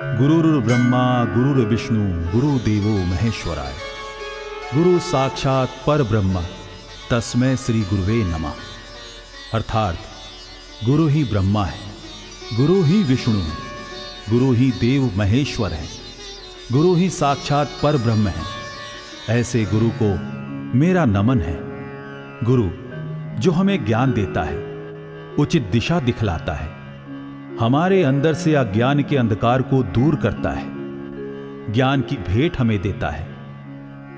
गुरुर्ब्रह्मा गुरुर्विष्णु गुरुदेवो महेश्वराय। गुरु साक्षात परब्रह्म तस्मै श्री गुरुवे नमः। अर्थात गुरु ही ब्रह्मा है, गुरु ही विष्णु है, गुरु ही देव महेश्वर है, गुरु ही साक्षात परब्रह्म है। ऐसे गुरु को मेरा नमन है। गुरु जो हमें ज्ञान देता है, उचित दिशा दिखलाता है, हमारे अंदर से अज्ञान के अंधकार को दूर करता है, ज्ञान की भेंट हमें देता है,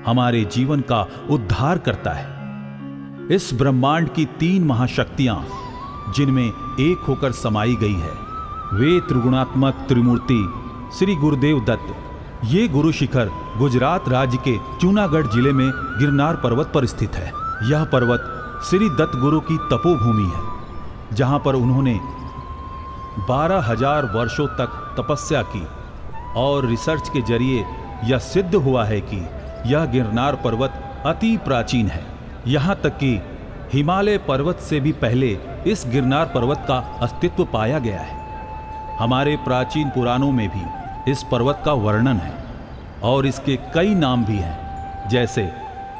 हमारे जीवन का उद्धार करता है। इस ब्रह्मांड की 3 महाशक्तियां जिनमें एक होकर समाई गई है, वे त्रिगुणात्मक त्रिमूर्ति श्री गुरुदेव दत्त। ये गुरु शिखर गुजरात राज्य के जूनागढ़ जिले में गिरनार पर्वत पर स्थित है। यह पर्वत श्री दत्त गुरु की तपोभूमि है, जहां पर उन्होंने 12,000 वर्षों तक तपस्या की और रिसर्च के जरिए यह सिद्ध हुआ है कि यह गिरनार पर्वत अति प्राचीन है। यहाँ तक कि हिमालय पर्वत से भी पहले इस गिरनार पर्वत का अस्तित्व पाया गया है। हमारे प्राचीन पुराणों में भी इस पर्वत का वर्णन है और इसके कई नाम भी हैं। जैसे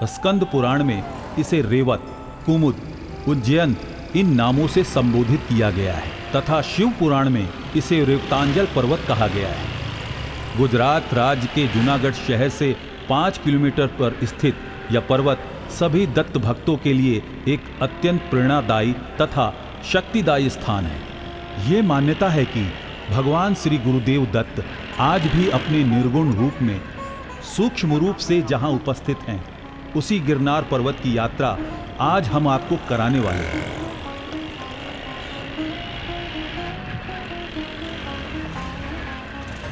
स्कंद पुराण में इसे रेवत, कुमुद, उज्जयंत इन नामों से संबोधित किया गया है तथा शिव पुराण में इसे रेवतांजल पर्वत कहा गया है। गुजरात राज्य के जूनागढ़ शहर से 5 किलोमीटर पर स्थित यह पर्वत सभी दत्त भक्तों के लिए एक अत्यंत प्रेरणादायी तथा शक्तिदायी स्थान है। ये मान्यता है कि भगवान श्री गुरुदेव दत्त आज भी अपने निर्गुण रूप में सूक्ष्म रूप से जहां उपस्थित हैं, उसी गिरनार पर्वत की यात्रा आज हम आपको कराने वाले हैं।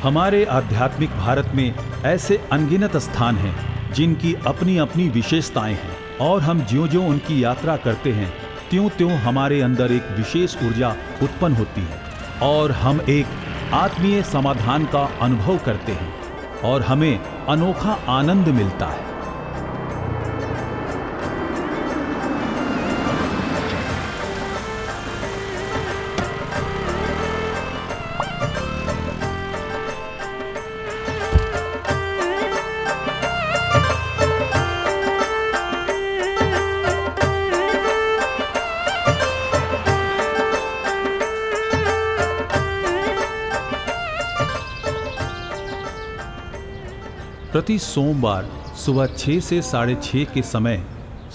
हमारे आध्यात्मिक भारत में ऐसे अनगिनत स्थान हैं जिनकी अपनी अपनी विशेषताएं हैं और हम ज्यों-ज्यों उनकी यात्रा करते हैं, त्यों-त्यों हमारे अंदर एक विशेष ऊर्जा उत्पन्न होती है और हम एक आत्मीय समाधान का अनुभव करते हैं और हमें अनोखा आनंद मिलता है। प्रति सोमवार सुबह 6 से 6:30 के समय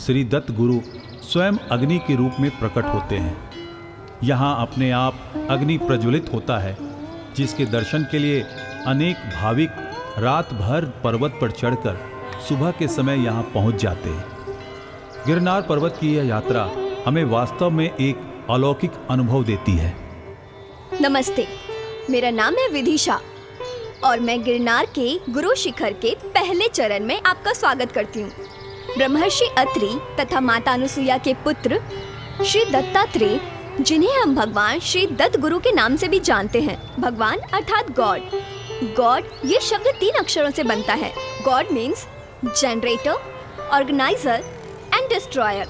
श्री दत्त गुरु स्वयं अग्नि के रूप में प्रकट होते हैं। यहाँ अपने आप अग्नि प्रज्वलित होता है, जिसके दर्शन के लिए अनेक भाविक रात भर पर्वत पर चढ़कर सुबह के समय यहाँ पहुँच जाते हैं। गिरनार पर्वत की यह यात्रा हमें वास्तव में एक अलौकिक अनुभव देती है। नमस्ते, मेरा नाम है विदिशा और मैं गिरनार के गुरु शिखर के पहले चरण में आपका स्वागत करती हूँ। ब्रह्मर्षि अत्रि तथा माता अनुसुईया के पुत्र श्री दत्तात्रेय, जिन्हें हम भगवान श्री दत्त गुरु के नाम से भी जानते हैं। भगवान अर्थात गॉड। गॉड ये शब्द 3 अक्षरों से बनता है। God means generator, organiser and destroyer,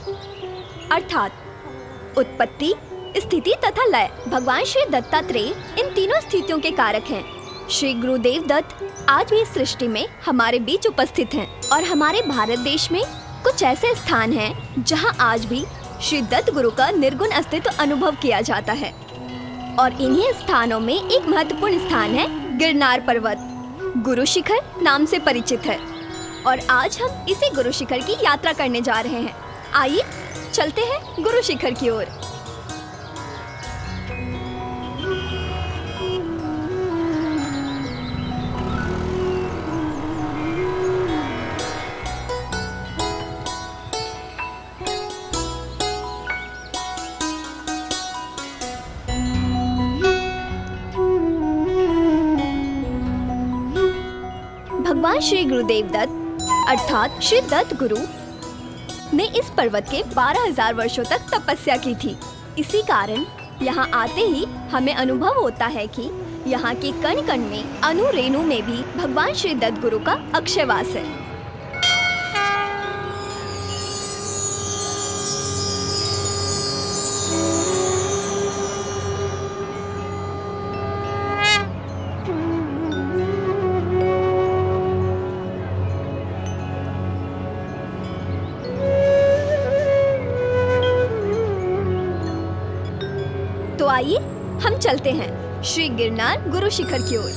अर्थात उत्पत्ति, स्थिति तथा लय। भगवान श्री दत्तात्रेय इन तीनों स्थितियों के कारक हैं। श्री गुरुदेव दत्त आज भी इस सृष्टि में हमारे बीच उपस्थित हैं और हमारे भारत देश में कुछ ऐसे स्थान हैं जहां आज भी श्री दत्त गुरु का निर्गुण अस्तित्व अनुभव किया जाता है। और इन्हीं स्थानों में एक महत्वपूर्ण स्थान है गिरनार पर्वत। गुरु शिखर नाम से परिचित है और आज हम इसी गुरु शिखर की यात्रा करने जा रहे हैं। आइए चलते हैं गुरु शिखर की ओर। भगवान श्री गुरुदेव दत्त अर्थात श्री दत्त गुरु ने इस पर्वत के 12,000 वर्षों तक तपस्या की थी। इसी कारण यहाँ आते ही हमें अनुभव होता है कि यहाँ के कण कण में, अणु रेणु में भी भगवान श्री दत्त गुरु का अक्षय वास है। हम चलते हैं श्री गिरनार गुरु शिखर की ओर।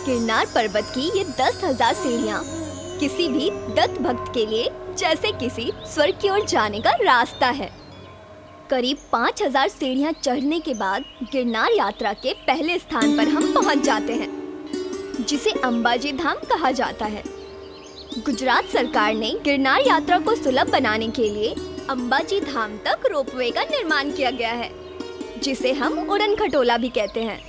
गिरनार पर्वत की ये 10,000 सीढ़ियाँ किसी भी दत्त भक्त के लिए जैसे किसी स्वर्ग की ओर जाने का रास्ता है। करीब 5,000 सीढ़ियाँ चढ़ने के बाद गिरनार यात्रा के पहले स्थान पर हम पहुँच जाते हैं, जिसे अंबाजी धाम कहा जाता है। गुजरात सरकार ने गिरनार यात्रा को सुलभ बनाने के लिए अंबाजी धाम तक रोपवे का निर्माण किया गया है, जिसे हम उड़न खटोला भी कहते हैं।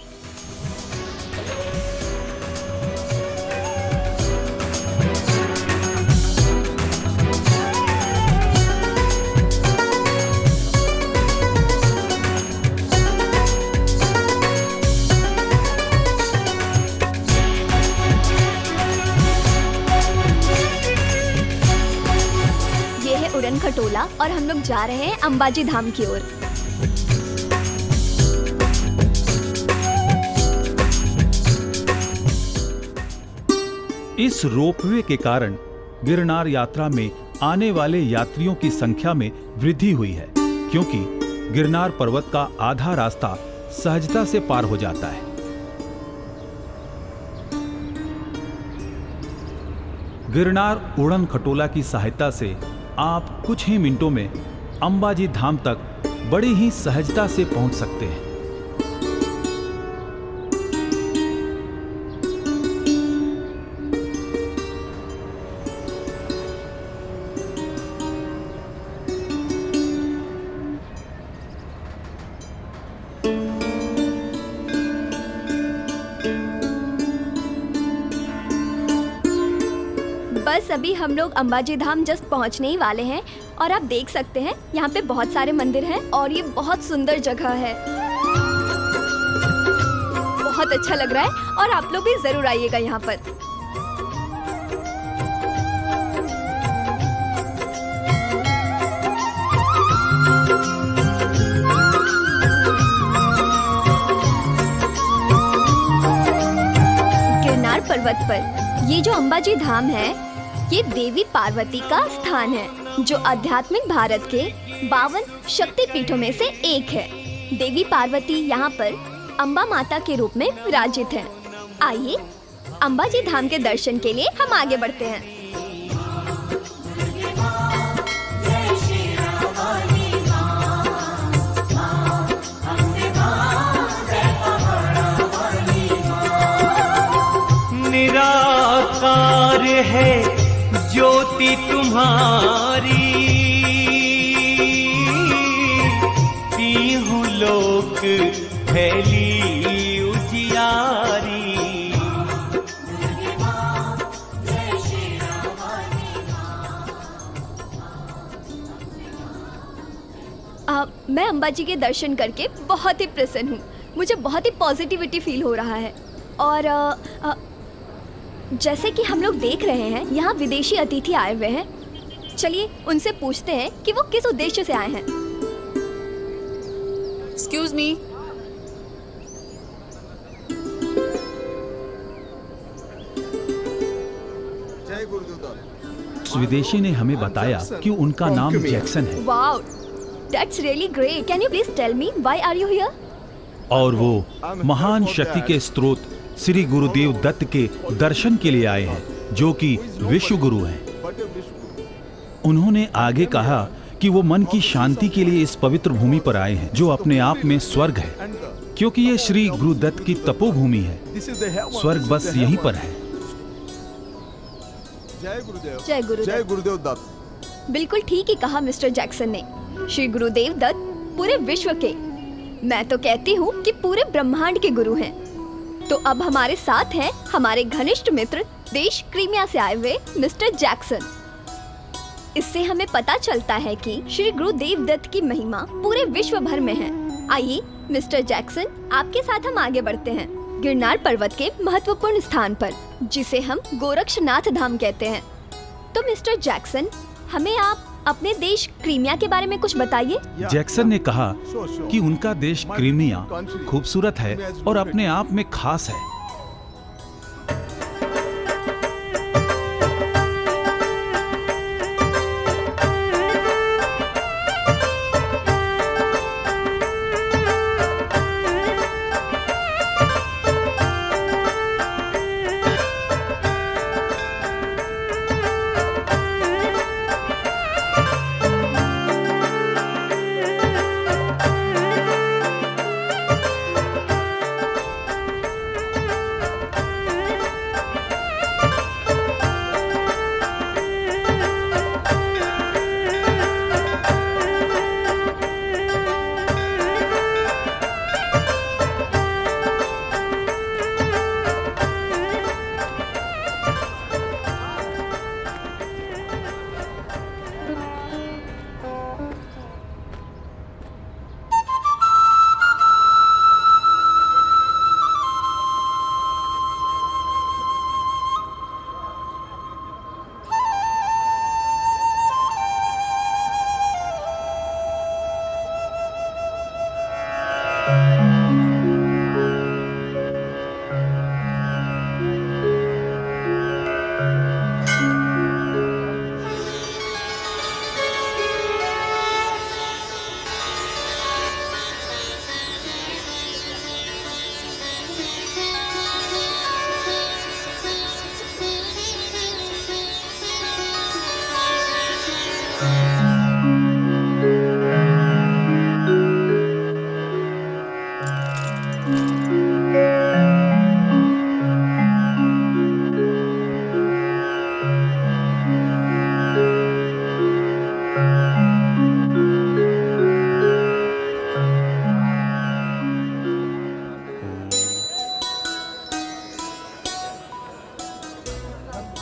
उड़न खटोला और हम लोग जा रहे हैं अंबाजी धाम की ओर। इस रोपवे के कारण गिरनार यात्रा में आने वाले यात्रियों की संख्या में वृद्धि हुई है, क्योंकि गिरनार पर्वत का आधा रास्ता सहजता से पार हो जाता है। गिरनार उड़न खटोला की सहायता से आप कुछ ही मिनटों में अंबाजी धाम तक बड़ी ही सहजता से पहुंच सकते हैं। बस अभी हम लोग अंबाजी धाम जस्ट पहुंचने ही वाले हैं और आप देख सकते हैं यहाँ पे बहुत सारे मंदिर हैं और ये बहुत सुंदर जगह है। बहुत अच्छा लग रहा है और आप लोग भी जरूर आइएगा यहाँ पर। गिरनार पर्वत पर ये जो अंबाजी धाम है, ये देवी पार्वती का स्थान है, जो आध्यात्मिक भारत के 52 शक्ति पीठों में से एक है। देवी पार्वती यहाँ पर अम्बा माता के रूप में विराजित हैं। आइए अंबाजी धाम के दर्शन के लिए हम आगे बढ़ते हैं। निराकार है ज्योति तुम्हारी, तीहू लोक फैली उजियारी। मैं अंबाजी के दर्शन करके बहुत ही प्रसन्न हूँ। मुझे बहुत ही पॉजिटिविटी फील हो रहा है और जैसे कि हम लोग देख रहे हैं यहाँ विदेशी अतिथि आए हुए हैं। चलिए उनसे पूछते हैं कि वो किस उद्देश्य से आए हैं। Excuse me. उस विदेशी ने हमें बताया कि उनका नाम जैक्सन है। Wow, that's really great. Can you please tell me why are you here? और वो महान शक्ति के स्रोत श्री गुरुदेव दत्त के दर्शन के लिए आए हैं, जो कि विश्व गुरु हैं। उन्होंने आगे कहा कि वो मन की शांति के लिए इस पवित्र भूमि पर आए हैं, जो अपने आप में स्वर्ग है, क्योंकि ये श्री गुरुदत्त की तपोभूमि है। स्वर्ग बस यहीं पर है। जय गुरुदेव। जय गुरुदेव दत्त। बिल्कुल ठीक ही कहा मिस्टर जैक्सन ने। श्री गुरुदेव दत्त पूरे विश्व के मैं तो कहती हूँ कि पूरे ब्रह्मांड के गुरु हैं। तो अब हमारे साथ हैं हमारे घनिष्ठ मित्र देश क्रीमिया से आए हुए मिस्टर जैक्सन। इससे हमें पता चलता है कि श्री गुरु देवदत्त की महिमा पूरे विश्व भर में है। आइए मिस्टर जैक्सन, आपके साथ हम आगे बढ़ते हैं गिरनार पर्वत के महत्वपूर्ण स्थान पर, जिसे हम गोरक्षनाथ धाम कहते हैं। तो मिस्टर जैक्सन, हमें आप अपने देश क्रीमिया के बारे में कुछ बताइए। जैक्सन ने कहा कि उनका देश क्रीमिया खूबसूरत है और अपने आप में खास है।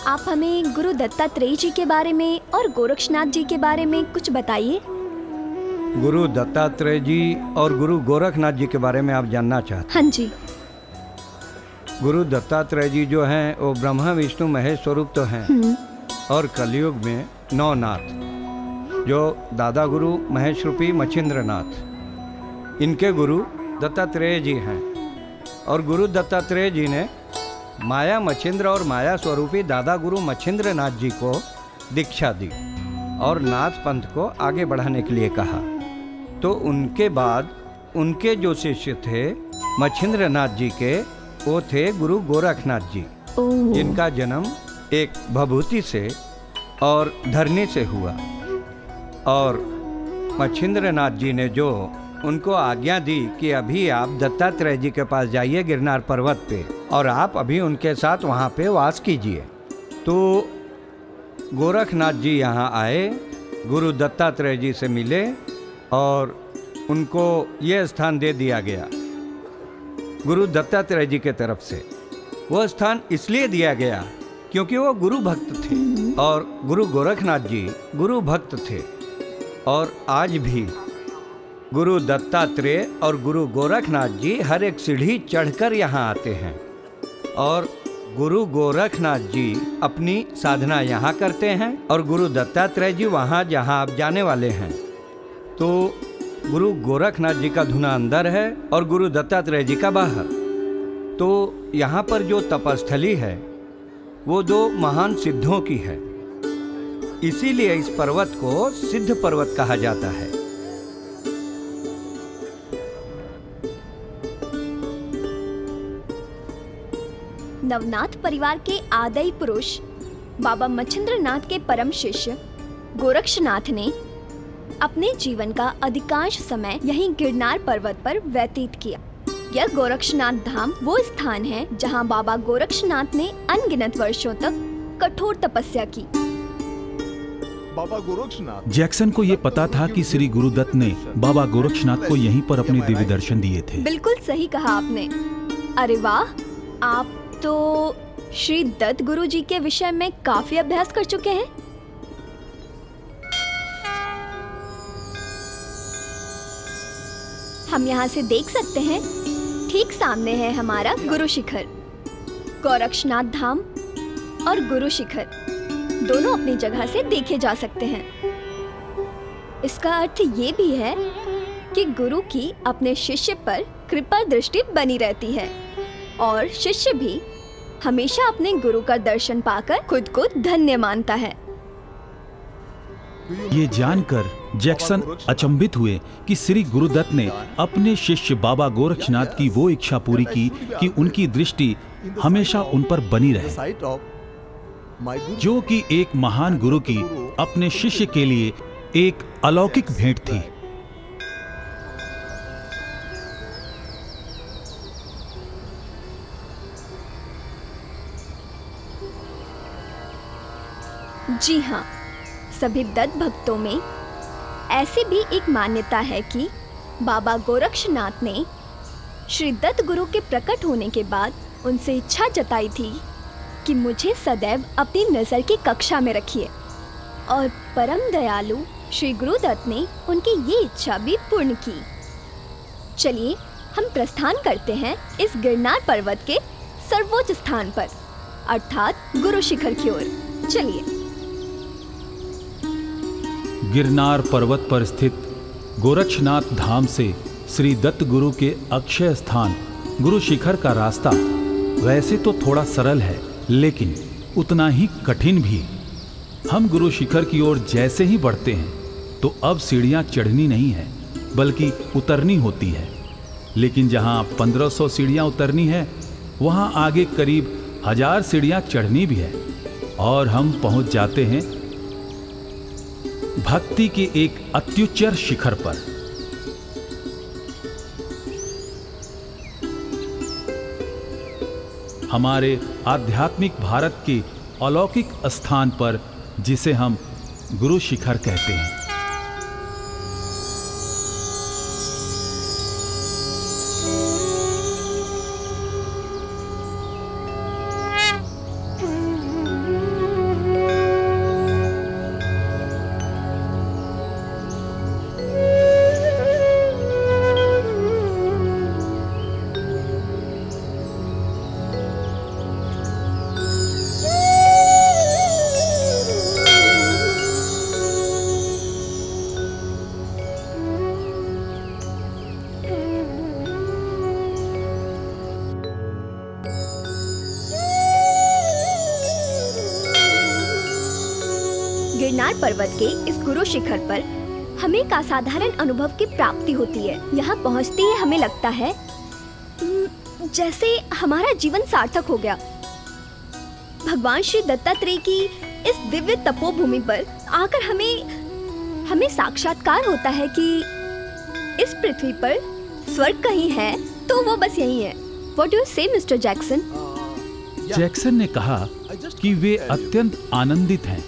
आप हमें गुरु दत्तात्रेय जी के बारे में और गोरक्षनाथ जी के बारे में कुछ बताइए। गुरु दत्तात्रेय जी और गुरु गोरखनाथ जी के बारे में आप जानना चाहते हाँ जी। गुरु दत्तात्रेय जी जो हैं वो ब्रह्मा विष्णु महेश स्वरूप तो हैं और कलयुग में नौनाथ, जो दादा गुरु महेश रूपी मच्छिंद्रनाथ, इनके गुरु दत्तात्रेय जी हैं। और गुरु दत्तात्रेय जी ने माया मच्छिंद्र और माया स्वरूपी दादा गुरु मच्छिंद्रनाथ जी को दीक्षा दी और नाथ पंथ को आगे बढ़ाने के लिए कहा। तो उनके बाद उनके जो शिष्य थे मच्छिंद्रनाथ जी के, वो थे गुरु गोरखनाथ जी, जिनका जन्म एक भभूति से और धरनी से हुआ। और मच्छिंद्रनाथ जी ने जो उनको आज्ञा दी कि अभी आप दत्तात्रेय जी के पास जाइए गिरनार पर्वत पे, और आप अभी उनके साथ वहाँ पे वास कीजिए। तो गोरखनाथ जी यहाँ आए, गुरु दत्तात्रेय जी से मिले और उनको ये स्थान दे दिया गया गुरु दत्तात्रेय जी के तरफ से। वो स्थान इसलिए दिया गया क्योंकि वो गुरु भक्त थे और गुरु गोरखनाथ जी गुरु भक्त थे। और आज भी गुरु दत्तात्रेय और गुरु गोरखनाथ जी हर एक सीढ़ी चढ़कर यहाँ आते हैं और गुरु गोरखनाथ जी अपनी साधना यहाँ करते हैं और गुरु दत्तात्रेय जी वहाँ जहाँ आप जाने वाले हैं। तो गुरु गोरखनाथ जी का धुना अंदर है और गुरु दत्तात्रेय जी का बाहर। तो यहाँ पर जो तपस्थली है वो दो महान सिद्धों की है, इसीलिए इस पर्वत को सिद्ध पर्वत कहा जाता है। नवनाथ परिवार के आदि पुरुष बाबा मच्छिंद्रनाथ के परम शिष्य गोरक्षनाथ ने अपने जीवन का अधिकांश समय यहीं गिरनार पर्वत पर व्यतीत किया। यह गोरक्षनाथ धाम वो स्थान है जहां बाबा गोरक्षनाथ ने अनगिनत वर्षों तक कठोर तपस्या की। बाबा गोरक्षनाथ। जैक्सन को ये पता था कि श्री गुरुदत्त ने बाबा गोरक्षनाथ को यहीं पर अपने दिव्य दर्शन दिए थे। बिल्कुल सही कहा आपने। अरे वाह, आप तो श्री दत्त गुरु जी के विषय में काफी अभ्यास कर चुके हैं। हम यहाँ से देख सकते हैं, ठीक सामने है हमारा गुरु शिखर। गोरक्षनाथ धाम और गुरु शिखर दोनों अपनी जगह से देखे जा सकते हैं। इसका अर्थ ये भी है कि गुरु की अपने शिष्य पर कृपा दृष्टि बनी रहती है और शिष्य भी हमेशा अपने गुरु का दर्शन पाकर खुद को धन्य मानता है। ये जानकर जैक्सन अचंभित हुए कि श्री गुरुदत्त ने अपने शिष्य बाबा गोरक्षनाथ की वो इच्छा पूरी की कि उनकी दृष्टि हमेशा उन पर बनी रहे, जो कि एक महान गुरु की अपने शिष्य के लिए एक अलौकिक भेंट थी। जी हाँ, सभी दत्त भक्तों में ऐसी भी एक मान्यता है कि बाबा गोरक्षनाथ ने श्री दत्त गुरु के प्रकट होने के बाद उनसे इच्छा जताई थी कि मुझे सदैव अपनी नज़र की कक्षा में रखिए, और परम दयालु श्री गुरुदत्त ने उनकी ये इच्छा भी पूर्ण की। चलिए हम प्रस्थान करते हैं इस गिरनार पर्वत के सर्वोच्च स्थान पर, अर्थात गुरु शिखर की ओर। चलिए। गिरनार पर्वत पर स्थित गोरक्षनाथ धाम से श्री दत्त गुरु के अक्षय स्थान गुरु शिखर का रास्ता वैसे तो थोड़ा सरल है, लेकिन उतना ही कठिन भी। हम गुरु शिखर की ओर जैसे ही बढ़ते हैं तो अब सीढ़ियां चढ़नी नहीं है बल्कि उतरनी होती है। लेकिन जहां 1500 सीढ़ियां उतरनी है, वहां आगे करीब 1000 सीढ़ियां चढ़नी भी है, और हम पहुंच जाते हैं भक्ति के एक अत्युच्चर शिखर पर। हमारे आध्यात्मिक भारत के अलौकिक स्थान पर, जिसे हम गुरु शिखर कहते हैं। गिरनार पर्वत के इस गुरु शिखर पर हमें एक असाधारण अनुभव की प्राप्ति होती है। यहाँ पहुँचते ही हमें लगता है जैसे हमारा जीवन सार्थक हो गया। भगवान श्री दत्तात्रेय की इस दिव्य तपोभूमि पर आकर हमें साक्षात्कार होता है कि इस पृथ्वी पर स्वर्ग कहीं है तो वो बस यही है। What do you say, mister Jackson? Jackson ने कहा कि वे अत्यंत आनंदित हैं,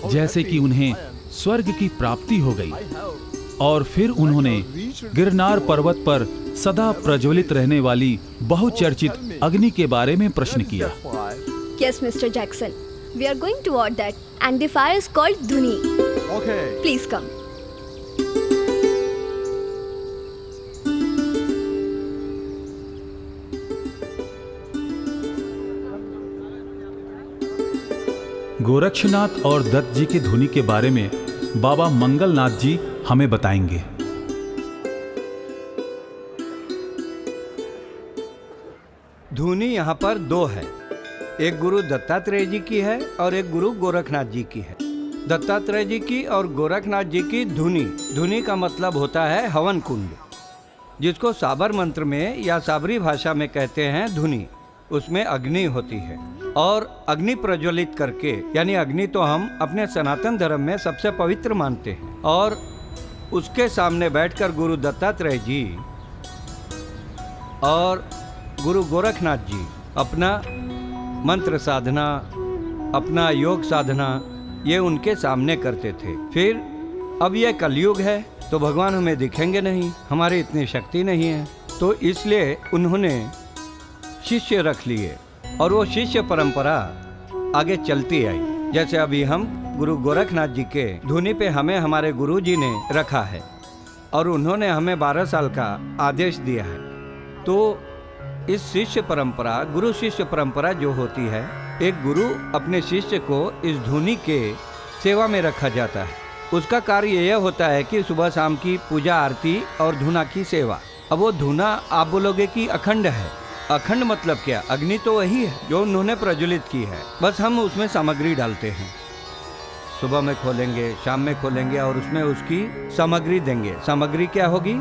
जैसे कि उन्हें स्वर्ग की प्राप्ति हो गई। और फिर उन्होंने गिरनार पर्वत पर सदा प्रज्वलित रहने वाली बहुचर्चित अग्नि के बारे में प्रश्न किया। Yes, Mr. Jackson. We are going toward that, and the fire is called Dhuni. Okay. Please come. Gorakshnath और दत्त जी की धुनी के बारे में बाबा मंगलनाथ जी हमें बताएंगे। धुनी यहाँ पर दो है, एक गुरु दत्तात्रेय जी की है और एक गुरु गोरखनाथ जी की है। दत्तात्रेय जी की और गोरखनाथ जी की धुनी, धुनी का मतलब होता है हवन कुंड, जिसको साबर मंत्र में या साबरी भाषा में कहते हैं धुनी। उसमें अग्नि होती है और अग्नि प्रज्वलित करके, यानी अग्नि तो हम अपने सनातन धर्म में सबसे पवित्र मानते हैं, और उसके सामने बैठकर गुरु दत्तात्रेय जी और गुरु गोरखनाथ जी अपना मंत्र साधना, अपना योग साधना ये उनके सामने करते थे। फिर अब यह कलयुग है तो भगवान हमें दिखेंगे नहीं, हमारी इतनी शक्ति नहीं है, तो इसलिए उन्होंने शिष्य रख लिए और वो शिष्य परंपरा आगे चलती आई। जैसे अभी हम गुरु गोरखनाथ जी के धुनी पे हमें हमारे गुरु जी ने रखा है और उन्होंने हमें 12 साल का आदेश दिया है। तो इस शिष्य परंपरा, गुरु शिष्य परंपरा जो होती है, एक गुरु अपने शिष्य को इस धुनी के सेवा में रखा जाता है। उसका कार्य यह होता है कि सुबह शाम की पूजा आरती और धुना की सेवा। अब वो धुना आप बोलोगे कि अखंड है। अखंड मतलब क्या? अग्नि तो वही है जो उन्होंने प्रज्वलित की है, बस हम उसमें सामग्री डालते हैं। सुबह में खोलेंगे, शाम में खोलेंगे और उसमें उसकी सामग्री देंगे। सामग्री क्या होगी?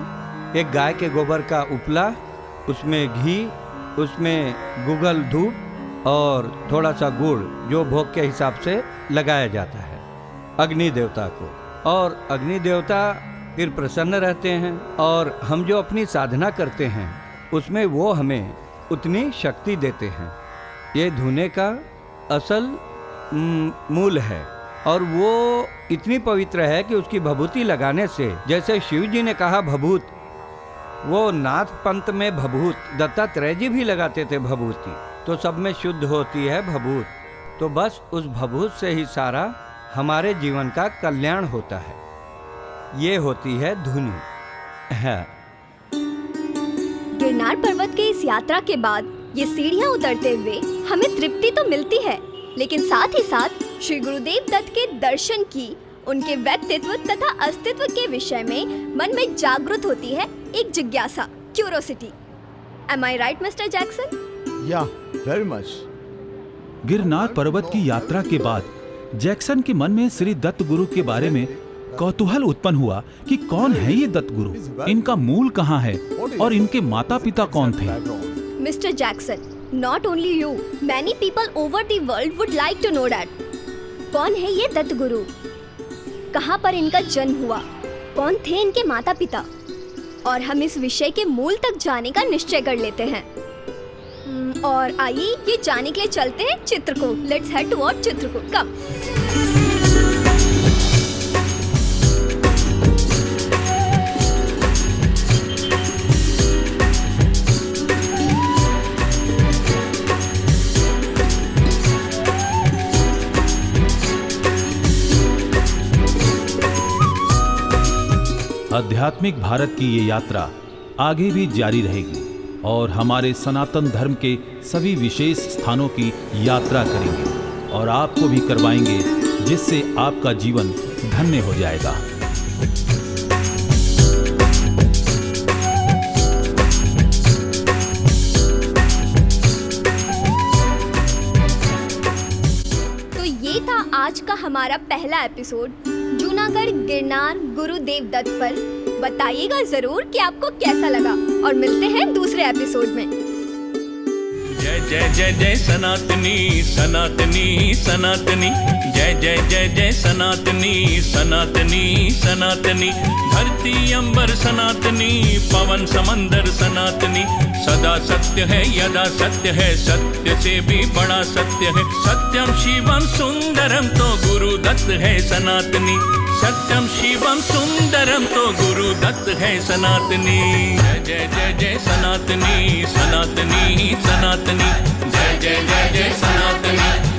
एक गाय के गोबर का उपला, उसमें घी, उसमें गुगल धूप और थोड़ा सा गुड़, जो भोग के हिसाब से लगाया जाता है अग्नि देवता को। और अग्नि देवता फिर प्रसन्न रहते हैं और हम जो अपनी साधना करते हैं उसमें वो हमें उतनी शक्ति देते हैं। ये धुने का असल मूल है और वो इतनी पवित्र है कि उसकी भभूति लगाने से, जैसे शिव जी ने कहा भभूत, वो नाथ पंथ में भभूत, दत्तात्रेय जी भी लगाते थे भभूति, तो सब में शुद्ध होती है भभूत। तो बस उस भभूत से ही सारा हमारे जीवन का कल्याण होता है। ये होती है धुनी है। गिरनार पर्वत के इस यात्रा के बाद ये सीढ़ियाँ उतरते हुए हमें तृप्ति तो मिलती है, लेकिन साथ ही साथ श्री गुरुदेव दत्त के दर्शन की, उनके व्यक्तित्व तथा अस्तित्व के विषय में मन में जागृत होती है एक जिज्ञासा, curiosity. Am I right, Mr. Jackson? Yeah, very much. Girnar पर्वत की यात्रा के बाद जैक्सन के मन में श्री दत्त गुरु के बारे में कौतूहल उत्पन्न हुआ कि कौन है ये दत्त गुरु, इनका मूल कहाँ है और इनके माता पिता कौन थे। Mr. Jackson, not only you, many people over the world would like to know that. कौन है ये दत्त गुरु, कहाँ पर इनका जन्म हुआ, कौन थे इनके माता पिता, और हम इस विषय के मूल तक जाने का निश्चय कर लेते हैं। और आइए ये जाने के लिए चलते हैं Chitrakoot. Let's head toward Chitrakoot. Come. आध्यात्मिक भारत की ये यात्रा आगे भी जारी रहेगी और हमारे सनातन धर्म के सभी विशेष स्थानों की यात्रा करेंगे और आपको भी करवाएंगे, जिससे आपका जीवन धन्य हो जाएगा। तो ये था आज का हमारा पहला एपिसोड जूनागढ़ गिरनार गुरुदेव दत्त पर। बताइएगा जरूर कि आपको कैसा लगा और मिलते हैं दूसरे एपिसोड में। जय जय जय जय सनातनी सनातनी सनातनी, जय जय जय जय सनातनी सनातनी सनातनी, धरती अंबर सनातनी, पवन समंदर सनातनी, सदा सत्य है यदा सत्य है, सत्य से भी बड़ा सत्य है, सत्यम शिवम सुंदरम तो गुरु दत्त है सनातनी, सत्यम शिवम सुंदरम तो गुरु दत्त है सनातनी। जय जय जय जय सनातनी सनातनी सनातनी, जय जय जय जय सनातनी।